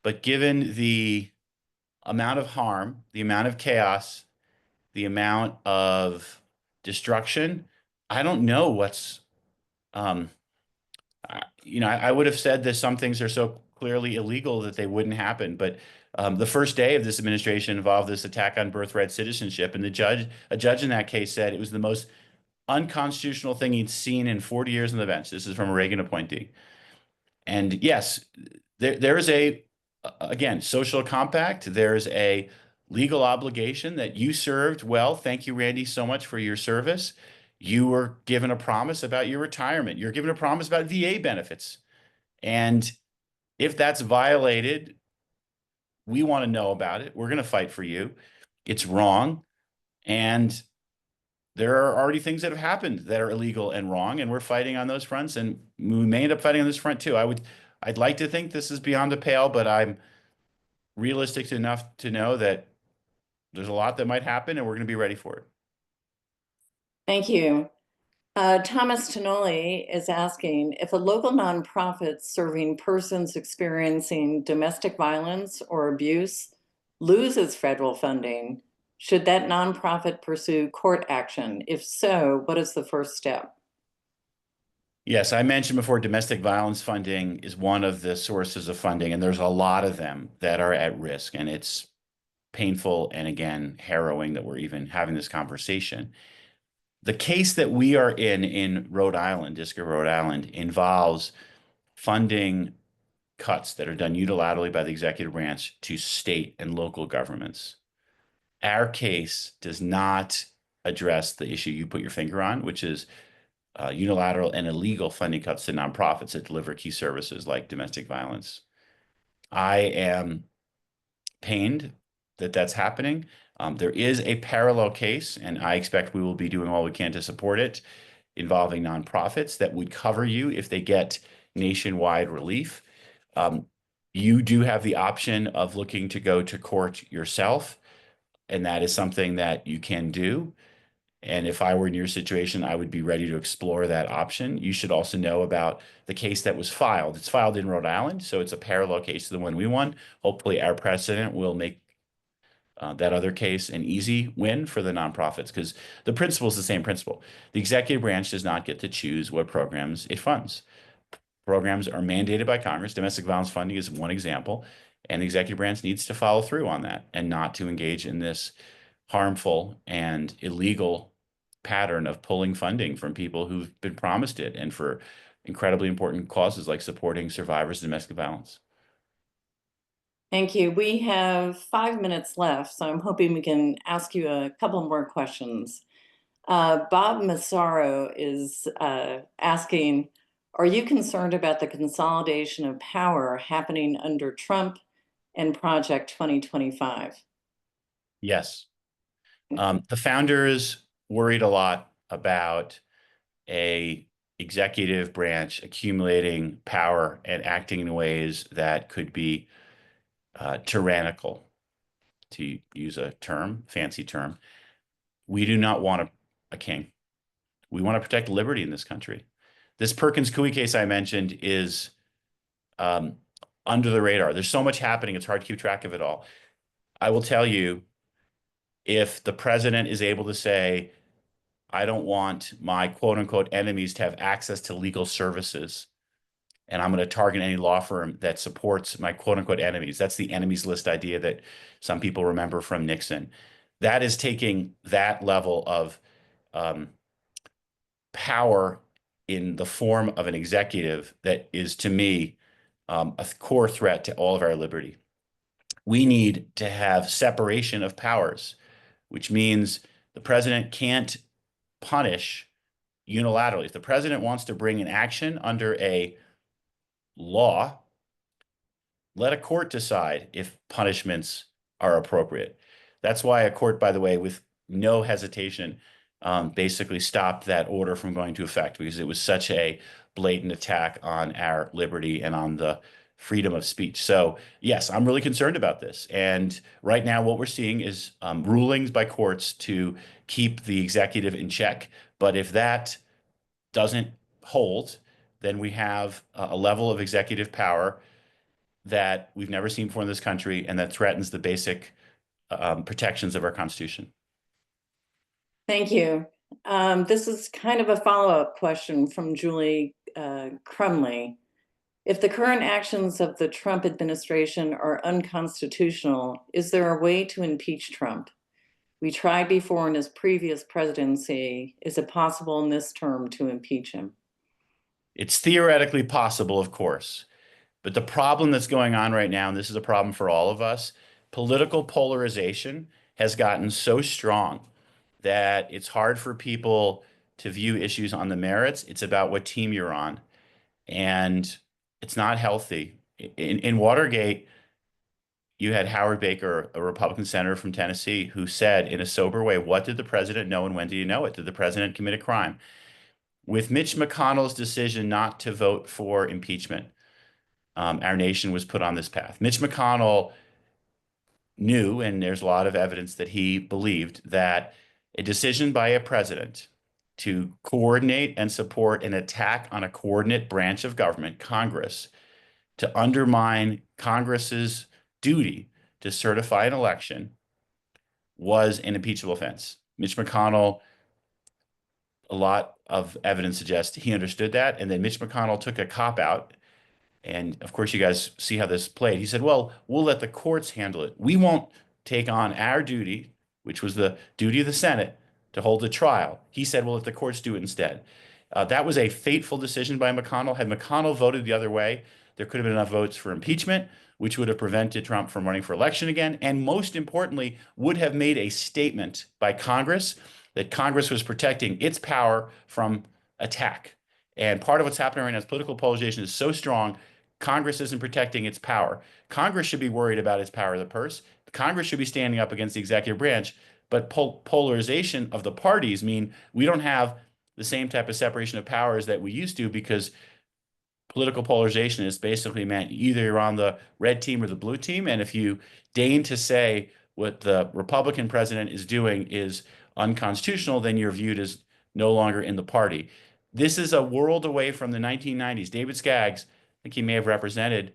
but given the amount of harm, the amount of chaos, the amount of destruction, I don't know what's, I would have said that some things are so clearly illegal that they wouldn't happen. But the first day of this administration involved this attack on birthright citizenship, and a judge in that case said it was the most unconstitutional thing he'd seen in 40 years on the bench. This is from a Reagan appointee. And yes, there is again, social compact. There's a legal obligation that you served well. Thank you, Randy, so much for your service. You were given a promise about your retirement. You're given a promise about VA benefits. And if that's violated, we want to know about it. We're going to fight for you. It's wrong. And there are already things that have happened that are illegal and wrong, and we're fighting on those fronts, and we may end up fighting on this front too. I'd like to think this is beyond the pale, but I'm realistic enough to know that there's a lot that might happen, and we're going to be ready for it. Thank you. Thomas Tonoli is asking, if a local nonprofit serving persons experiencing domestic violence or abuse loses federal funding, should that nonprofit pursue court action? If so, what is the first step? Yes, I mentioned before, domestic violence funding is one of the sources of funding, and there's a lot of them that are at risk. And it's painful and, again, harrowing that we're even having this conversation. The case that we are in Rhode Island, District of Rhode Island, involves funding cuts that are done unilaterally by the executive branch to state and local governments. Our case does not address the issue you put your finger on, which is unilateral and illegal funding cuts to nonprofits that deliver key services like domestic violence. I am pained that that's happening. There is a parallel case, and I expect we will be doing all we can to support it, involving nonprofits that would cover you if they get nationwide relief. You do have the option of looking to go to court yourself, and that is something that you can do. And if I were in your situation, I would be ready to explore that option. You should also know about the case that was filed. It's filed in Rhode Island, so it's a parallel case to the one we won. Hopefully, our precedent will make that other case an easy win for the nonprofits, because the principle is the same principle. The executive branch does not get to choose what programs it funds. Programs are mandated by Congress. Domestic violence funding is one example, and the executive branch needs to follow through on that and not to engage in this harmful and illegal pattern of pulling funding from people who've been promised it, and for incredibly important causes like supporting survivors of domestic violence. Thank you. We have 5 minutes left, so I'm hoping we can ask you a couple more questions. Bob Massaro is asking, are you concerned about the consolidation of power happening under Trump and Project 2025? Yes. The founders worried a lot about a executive branch accumulating power and acting in ways that could be tyrannical, to use a term, fancy term. We do not want a king. We want to protect liberty in this country. This Perkins Coie case I mentioned is under the radar. There's so much happening, it's hard to keep track of it all. I will tell you, if the president is able to say, I don't want my quote unquote enemies to have access to legal services, and I'm going to target any law firm that supports my quote unquote enemies. That's the enemies list idea that some people remember from Nixon. That is taking that level of power in the form of an executive that is, to me, a core threat to all of our liberty. We need to have separation of powers, which means the president can't punish unilaterally. If the president wants to bring an action under a law, let a court decide if punishments are appropriate. That's why a court, by the way, with no hesitation, basically stopped that order from going into effect, because it was such a blatant attack on our liberty and on the freedom of speech. So yes, I'm really concerned about this. And right now what we're seeing is rulings by courts to keep the executive in check. But if that doesn't hold, then we have a level of executive power that we've never seen before in this country, and that threatens the basic protections of our Constitution. Thank you. This is kind of a follow-up question from Julie Crumley. If the current actions of the Trump administration are unconstitutional, is there a way to impeach Trump? We tried before in his previous presidency. Is it possible in this term to impeach him? It's theoretically possible, of course. But the problem that's going on right now, and this is a problem for all of us, political polarization has gotten so strong that it's hard for people to view issues on the merits. It's about what team you're on. And it's not healthy. In Watergate, you had Howard Baker, a Republican senator from Tennessee, who said in a sober way, what did the president know and when did he know it? Did the president commit a crime? With Mitch McConnell's decision not to vote for impeachment, our nation was put on this path. Mitch McConnell knew, and there's a lot of evidence that he believed, that a decision by a president to coordinate and support an attack on a coordinate branch of government, Congress, to undermine Congress's duty to certify an election was an impeachable offense. Mitch McConnell, a lot of evidence suggests he understood that. And then Mitch McConnell took a cop out. And of course, you guys see how this played. He said, well, we'll let the courts handle it. We won't take on our duty, which was the duty of the Senate, to hold a trial. He said, we'll let the courts do it instead. That was a fateful decision by McConnell. Had McConnell voted the other way, there could have been enough votes for impeachment, which would have prevented Trump from running for election again. And most importantly, would have made a statement by Congress that Congress was protecting its power from attack. And part of what's happening right now is political polarization is so strong, Congress isn't protecting its power. Congress should be worried about its power of the purse. Congress should be standing up against the executive branch. But polarization of the parties mean we don't have the same type of separation of powers that we used to, because political polarization is basically meant either you're on the red team or the blue team. And if you deign to say what the Republican president is doing is unconstitutional, then you're viewed as no longer in the party. This is a world away from the 1990s. David Skaggs, I think he may have represented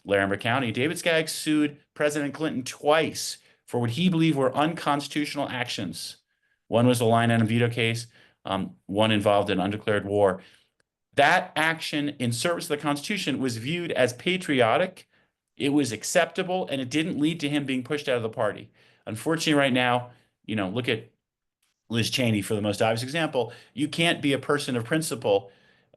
Larimer County. David Skaggs sued President Clinton twice for what he believed were unconstitutional actions. One was a line item veto case. One involved an undeclared war. That action in service of the Constitution was viewed as patriotic. It was acceptable, and it didn't lead to him being pushed out of the party. Unfortunately, right now, look at Liz Cheney for the most obvious example. You can't be a person of principle,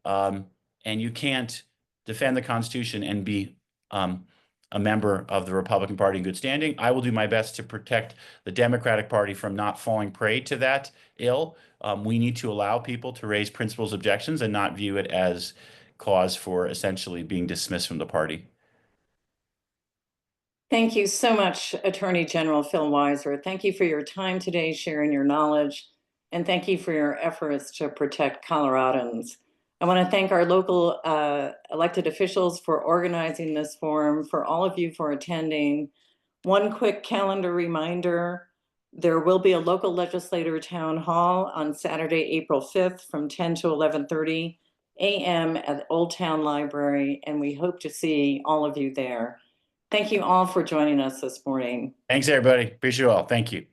and you can't defend the Constitution and be a member of the Republican Party in good standing. I will do my best to protect the Democratic Party from not falling prey to that ill. We need to allow people to raise principles objections and not view it as cause for essentially being dismissed from the party. Thank you so much, Attorney General Phil Weiser. Thank you for your time today, sharing your knowledge, and thank you for your efforts to protect Coloradans. I want to thank our local elected officials for organizing this forum, for all of you for attending. One quick calendar reminder, there will be a local legislator town hall on Saturday, April 5th from 10 to 11:30 a.m. at Old Town Library, and we hope to see all of you there. Thank you all for joining us this morning. Thanks, everybody. Appreciate you all. Thank you.